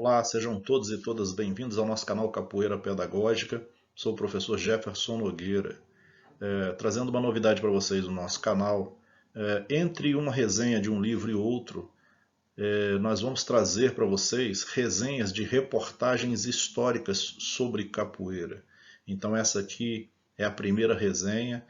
Olá, sejam todos e todas bem-vindos ao nosso canal Capoeira Pedagógica. Sou o professor Jefferson Nogueira, trazendo uma novidade para vocês no nosso canal. Entre uma resenha de um livro e outro, nós vamos trazer para vocês resenhas de reportagens históricas sobre capoeira. Então essa aqui é a primeira resenha.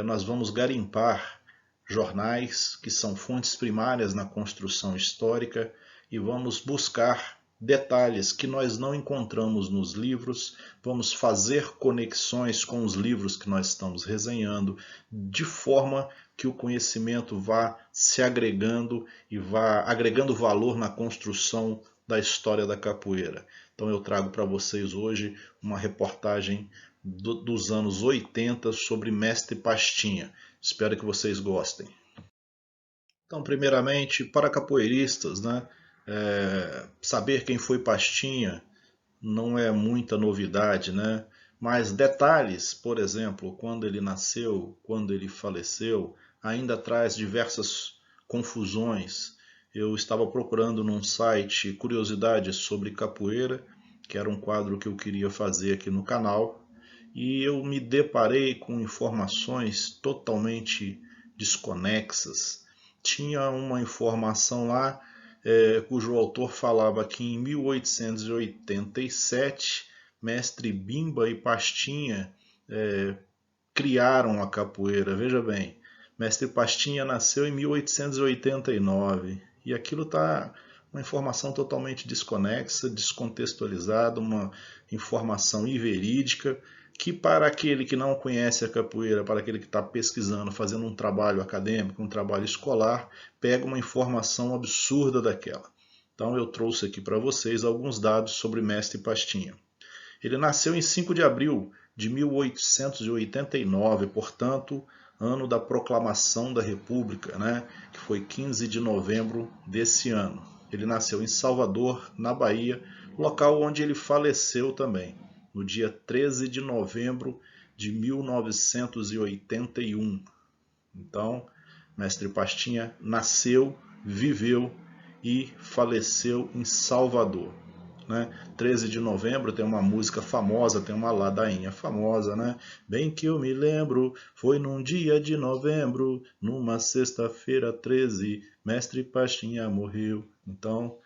Nós vamos garimpar jornais que são fontes primárias na construção histórica e vamos buscar detalhes que nós não encontramos nos livros, vamos fazer conexões com os livros que nós estamos resenhando, de forma que o conhecimento vá se agregando e vá agregando valor na construção da história da capoeira. Então eu trago para vocês hoje uma reportagem dos anos 80 sobre Mestre Pastinha. Espero que vocês gostem. Então, primeiramente, para capoeiristas, né, saber quem foi Pastinha não é muita novidade, né? Mas detalhes, por exemplo, quando ele nasceu, quando ele faleceu, ainda traz diversas confusões. Eu estava procurando num site curiosidades sobre capoeira, que era um quadro que eu queria fazer aqui no canal, e eu me deparei com informações totalmente desconexas. Tinha uma informação lá cujo autor falava que em 1887 Mestre Bimba e Pastinha criaram a capoeira. Veja bem, Mestre Pastinha nasceu em 1889 e aquilo está uma informação totalmente desconexa, descontextualizada, uma informação inverídica, que para aquele que não conhece a capoeira, para aquele que está pesquisando, fazendo um trabalho acadêmico, um trabalho escolar, pega uma informação absurda daquela. Então eu trouxe aqui para vocês alguns dados sobre Mestre Pastinha. Ele nasceu em 5 de abril de 1889, portanto, ano da proclamação da República, né, que foi 15 de novembro desse ano. Ele nasceu em Salvador, na Bahia, local onde ele faleceu também, no dia 13 de novembro de 1981. Então, Mestre Pastinha nasceu, viveu e faleceu em Salvador. Né? 13 de novembro tem uma música famosa, tem uma ladainha famosa, né? Bem que eu me lembro, foi num dia de novembro, numa sexta-feira 13, Mestre Pastinha morreu. Então,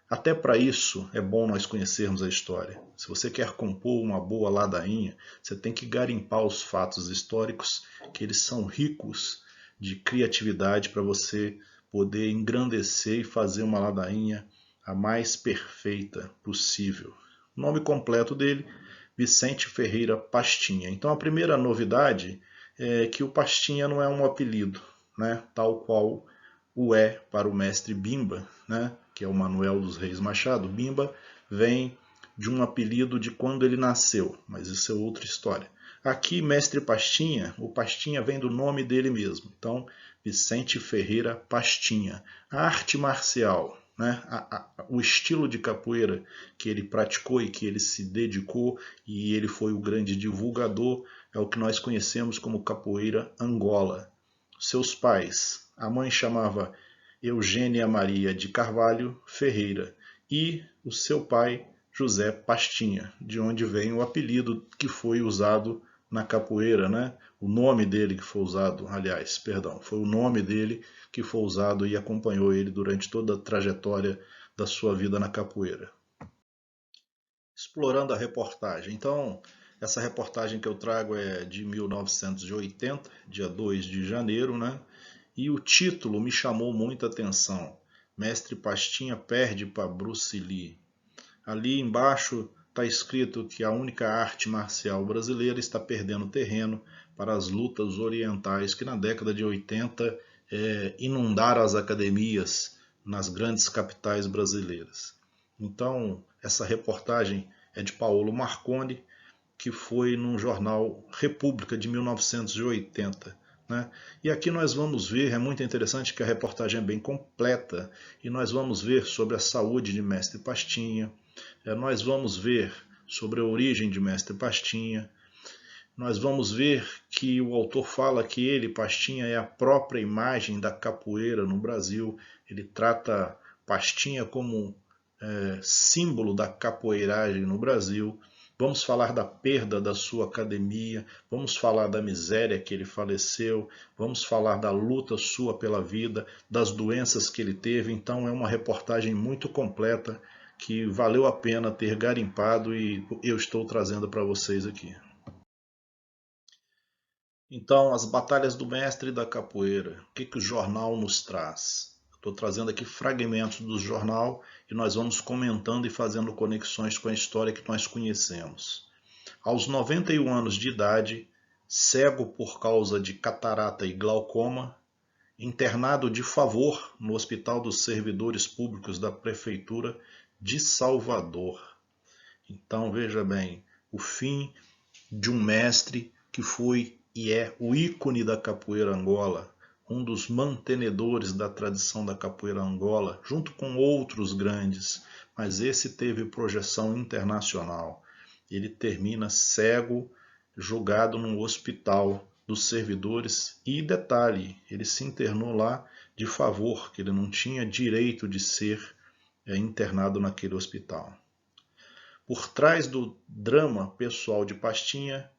até para isso é bom nós conhecermos a história. Se você quer compor uma boa ladainha, você tem que garimpar os fatos históricos, que eles são ricos de criatividade para você poder engrandecer e fazer uma ladainha a mais perfeita possível. O nome completo dele, Vicente Ferreira Pastinha. Então a primeira novidade é que o Pastinha não é um apelido, né? Tal qual o é para o mestre Bimba, né? Que é o Manuel dos Reis Machado. Bimba vem de um apelido de quando ele nasceu, mas isso é outra história. Aqui, mestre Pastinha, o Pastinha vem do nome dele mesmo. Então, Vicente Ferreira Pastinha. A arte marcial, né? O estilo de capoeira que ele praticou e que ele se dedicou e ele foi o grande divulgador é o que nós conhecemos como capoeira Angola. Seus pais, a mãe chamava Eugênia Maria de Carvalho Ferreira e o seu pai José Pastinha, de onde vem o apelido que foi usado na capoeira, né? O nome dele que foi usado, aliás, perdão, foi o nome dele que foi usado e acompanhou ele durante toda a trajetória da sua vida na capoeira. Explorando a reportagem. Então, essa reportagem que eu trago é de 1980, dia 2 de janeiro, né? E o título me chamou muita atenção. Mestre Pastinha perde para Bruce Lee. Ali embaixo está escrito que a única arte marcial brasileira está perdendo terreno para as lutas orientais que na década de 80 inundaram as academias nas grandes capitais brasileiras. Então, essa reportagem é de Paulo Marconi, que foi no jornal República de 1980. Né? E aqui nós vamos ver, é muito interessante que a reportagem é bem completa, e nós vamos ver sobre a saúde de Mestre Pastinha, nós vamos ver sobre a origem de Mestre Pastinha, nós vamos ver que o autor fala que ele, Pastinha, é a própria imagem da capoeira no Brasil. Ele trata Pastinha como símbolo da capoeiragem no Brasil. Vamos falar da perda da sua academia, vamos falar da miséria que ele faleceu, vamos falar da luta sua pela vida, das doenças que ele teve. Então é uma reportagem muito completa que valeu a pena ter garimpado e eu estou trazendo para vocês aqui. Então, as batalhas do mestre da capoeira, o que o jornal nos traz? Estou trazendo aqui fragmentos do jornal e nós vamos comentando e fazendo conexões com a história que nós conhecemos. Aos 91 anos de idade, cego por causa de catarata e glaucoma, internado de favor no Hospital dos Servidores Públicos da Prefeitura de Salvador. Então, veja bem, o fim de um mestre que foi e é o ícone da capoeira Angola, um dos mantenedores da tradição da capoeira Angola, junto com outros grandes, mas esse teve projeção internacional. Ele termina cego, jogado num hospital dos servidores e, detalhe, ele se internou lá de favor, que ele não tinha direito de ser internado naquele hospital. Por trás do drama pessoal de Pastinha,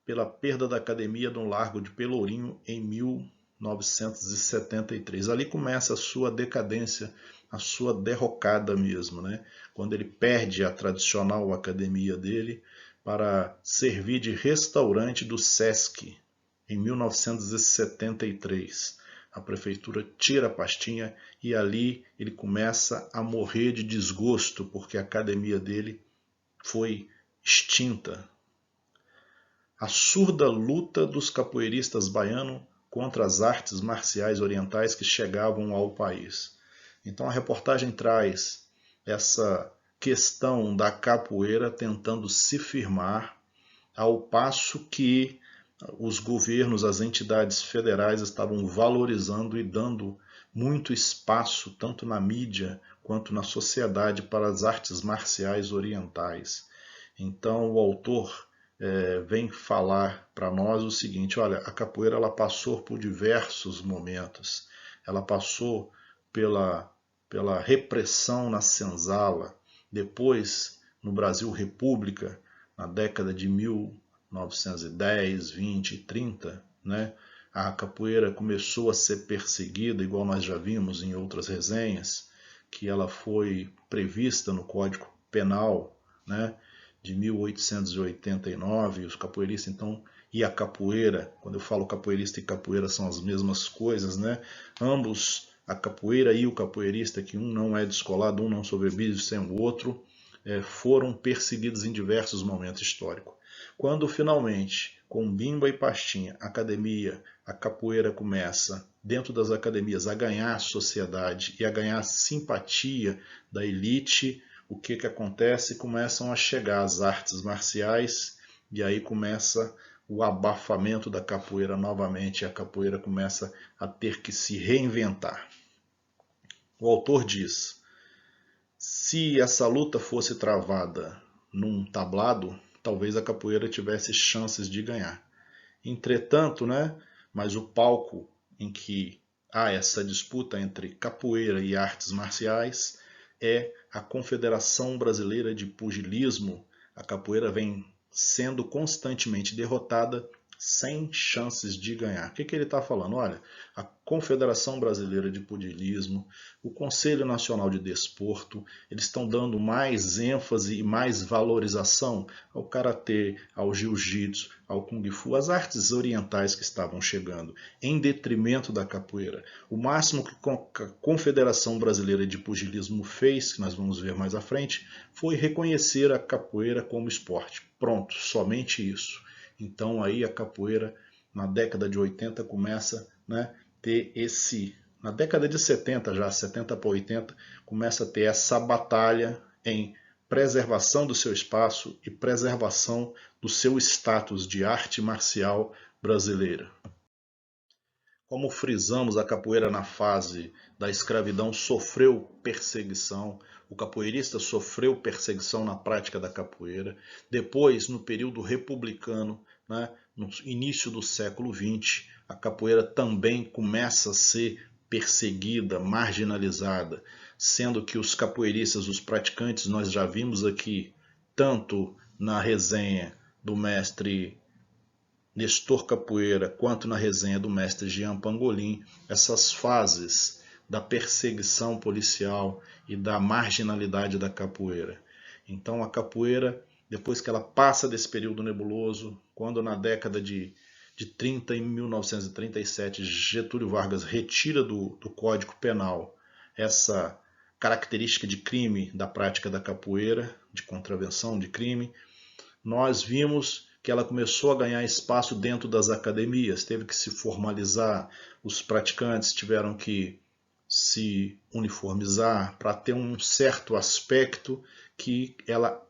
pela perda da academia no Largo de Pelourinho em 1973. Ali começa a sua decadência, a sua derrocada mesmo, né? Quando ele perde a tradicional academia dele para servir de restaurante do Sesc em 1973. A prefeitura tira a Pastinha e ali ele começa a morrer de desgosto porque a academia dele foi extinta. A surda luta dos capoeiristas baianos contra as artes marciais orientais que chegavam ao país. Então a reportagem traz essa questão da capoeira tentando se firmar, ao passo que os governos, as entidades federais estavam valorizando e dando muito espaço, tanto na mídia quanto na sociedade, para as artes marciais orientais. Então o autor vem falar para nós o seguinte: olha, a capoeira ela passou por diversos momentos. Ela passou pela repressão na senzala, depois no Brasil República, na década de 1910, 20 e 30, né? A capoeira começou a ser perseguida, igual nós já vimos em outras resenhas, que ela foi prevista no Código Penal, né, de 1889, os capoeiristas então, e a capoeira, quando eu falo capoeirista e capoeira são as mesmas coisas, né? Ambos, a capoeira e o capoeirista, que um não é descolado, um não sobrevive sem o outro, foram perseguidos em diversos momentos históricos. Quando finalmente, com Bimba e Pastinha, a academia, a capoeira começa, dentro das academias, a ganhar sociedade e a ganhar simpatia da elite, o que acontece? Começam a chegar as artes marciais e aí começa o abafamento da capoeira novamente, a capoeira começa a ter que se reinventar. O autor diz: se essa luta fosse travada num tablado, talvez a capoeira tivesse chances de ganhar. Entretanto, né, mas o palco em que há essa disputa entre capoeira e artes marciais é a Confederação Brasileira de Pugilismo. A capoeira vem sendo constantemente derrotada sem chances de ganhar. O que ele está falando? Olha, a Confederação Brasileira de Pugilismo, o Conselho Nacional de Desporto, eles estão dando mais ênfase e mais valorização ao karatê, ao jiu-jitsu, ao kung fu, as artes orientais que estavam chegando, em detrimento da capoeira. O máximo que a Confederação Brasileira de Pugilismo fez, que nós vamos ver mais à frente, foi reconhecer a capoeira como esporte. Pronto, somente isso. Então aí a capoeira na década de 80 começa, né, ter esse, na década de 70 já, 70 para 80, começa a ter essa batalha em preservação do seu espaço e preservação do seu status de arte marcial brasileira. Como frisamos, a capoeira na fase da escravidão sofreu perseguição, o capoeirista sofreu perseguição na prática da capoeira. Depois, no período republicano, né, no início do século XX, a capoeira também começa a ser perseguida, marginalizada, sendo que os capoeiristas, os praticantes, nós já vimos aqui, tanto na resenha do mestre Nestor Capoeira, quanto na resenha do mestre Jean Pangolin, essas fases da perseguição policial e da marginalidade da capoeira. Então a capoeira, depois que ela passa desse período nebuloso, quando na década de 30, em 1937, Getúlio Vargas retira do Código Penal essa característica de crime da prática da capoeira, de contravenção de crime, nós vimos que ela começou a ganhar espaço dentro das academias, teve que se formalizar, os praticantes tiveram que se uniformizar para ter um certo aspecto que ela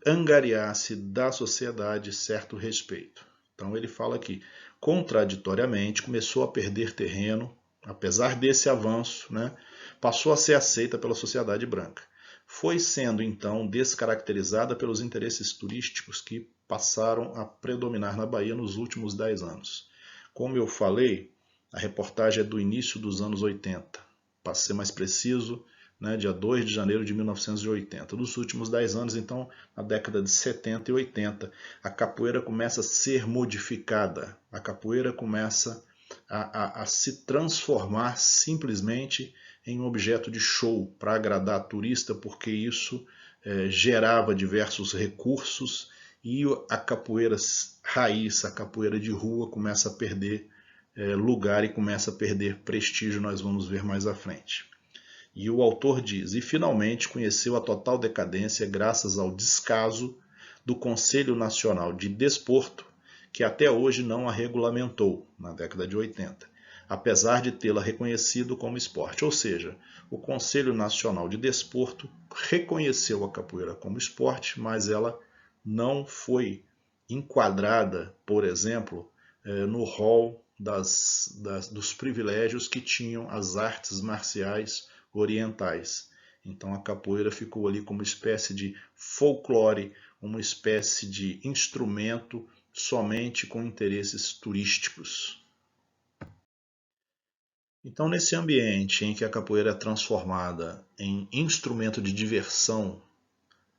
angariasse da sociedade certo respeito. Então ele fala que, contraditoriamente, começou a perder terreno, apesar desse avanço, né, passou a ser aceita pela sociedade branca. Foi sendo então descaracterizada pelos interesses turísticos que passaram a predominar na Bahia nos últimos 10 anos. Como eu falei, a reportagem é do início dos anos 80, para ser mais preciso, né, dia 2 de janeiro de 1980. Dos últimos 10 anos, então, na década de 70 e 80, a capoeira começa a ser modificada, a capoeira começa a se transformar simplesmente em um objeto de show para agradar turista, porque isso gerava diversos recursos e a capoeira raiz, a capoeira de rua começa a perder lugar e começa a perder prestígio, nós vamos ver mais à frente. E o autor diz, e finalmente conheceu a total decadência graças ao descaso do Conselho Nacional de Desporto, que até hoje não a regulamentou, na década de 80, apesar de tê-la reconhecido como esporte. Ou seja, o Conselho Nacional de Desporto reconheceu a capoeira como esporte, mas ela não foi enquadrada, por exemplo, no rol dos privilégios que tinham as artes marciais orientais. Então a capoeira ficou ali como uma espécie de folclore, uma espécie de instrumento somente com interesses turísticos. Então, nesse ambiente em que a capoeira é transformada em instrumento de diversão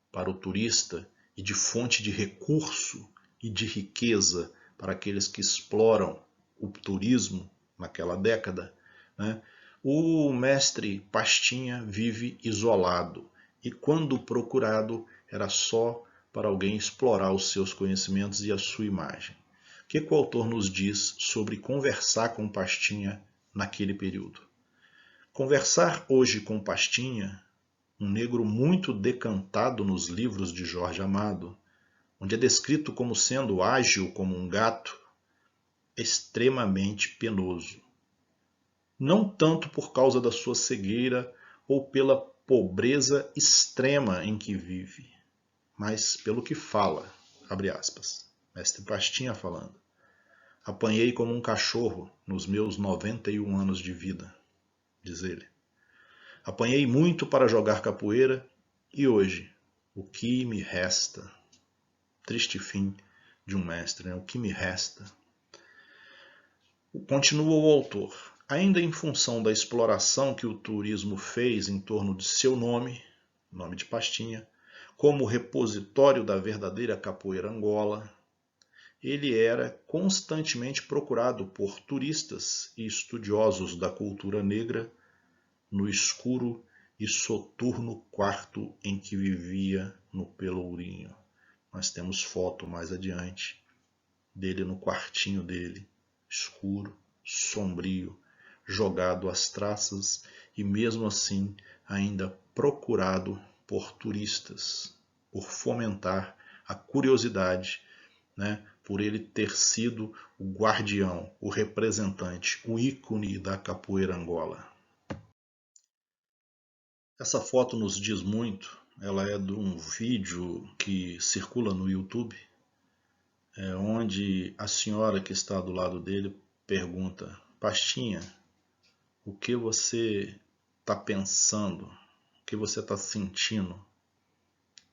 para o turista e de fonte de recurso e de riqueza para aqueles que exploram o turismo naquela década, né, o mestre Pastinha vive isolado e, quando procurado, era só para alguém explorar os seus conhecimentos e a sua imagem. O que o autor nos diz sobre conversar com Pastinha naquele período? Conversar hoje com Pastinha, um negro muito decantado nos livros de Jorge Amado, onde é descrito como sendo ágil como um gato, extremamente penoso. Não tanto por causa da sua cegueira ou pela pobreza extrema em que vive, mas pelo que fala, abre aspas, mestre Pastinha falando. Apanhei como um cachorro nos meus 91 anos de vida, diz ele. Apanhei muito para jogar capoeira e hoje, o que me resta? Triste fim de um mestre, né? O que me resta? Continua o autor. Ainda em função da exploração que o turismo fez em torno de seu nome de Pastinha, como repositório da verdadeira capoeira Angola, ele era constantemente procurado por turistas e estudiosos da cultura negra no escuro e soturno quarto em que vivia no Pelourinho. Nós temos foto mais adiante dele no quartinho dele, escuro, sombrio, jogado às traças e mesmo assim ainda procurado por turistas, por fomentar a curiosidade, né, por ele ter sido o guardião, o representante, o ícone da capoeira Angola. Essa foto nos diz muito, ela é de um vídeo que circula no YouTube, onde a senhora que está do lado dele pergunta: Pastinha, o que você está pensando? O que você está sentindo?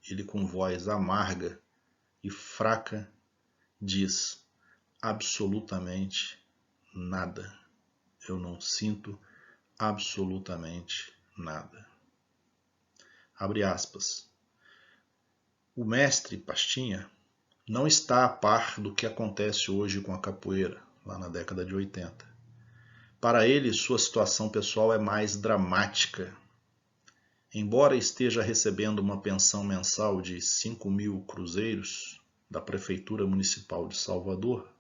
Ele, com voz amarga e fraca, diz: absolutamente nada. Eu não sinto absolutamente nada. Abre aspas. O mestre Pastinha não está a par do que acontece hoje com a capoeira, lá na década de 80. Para ele, sua situação pessoal é mais dramática. Embora esteja recebendo uma pensão mensal de 5.000 cruzeiros da Prefeitura Municipal de Salvador,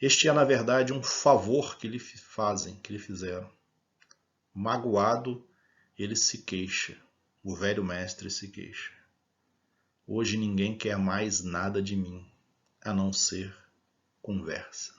este é, na verdade, um favor que lhe fizeram. Magoado, ele se queixa. O velho mestre se queixa. Hoje ninguém quer mais nada de mim, a não ser conversa.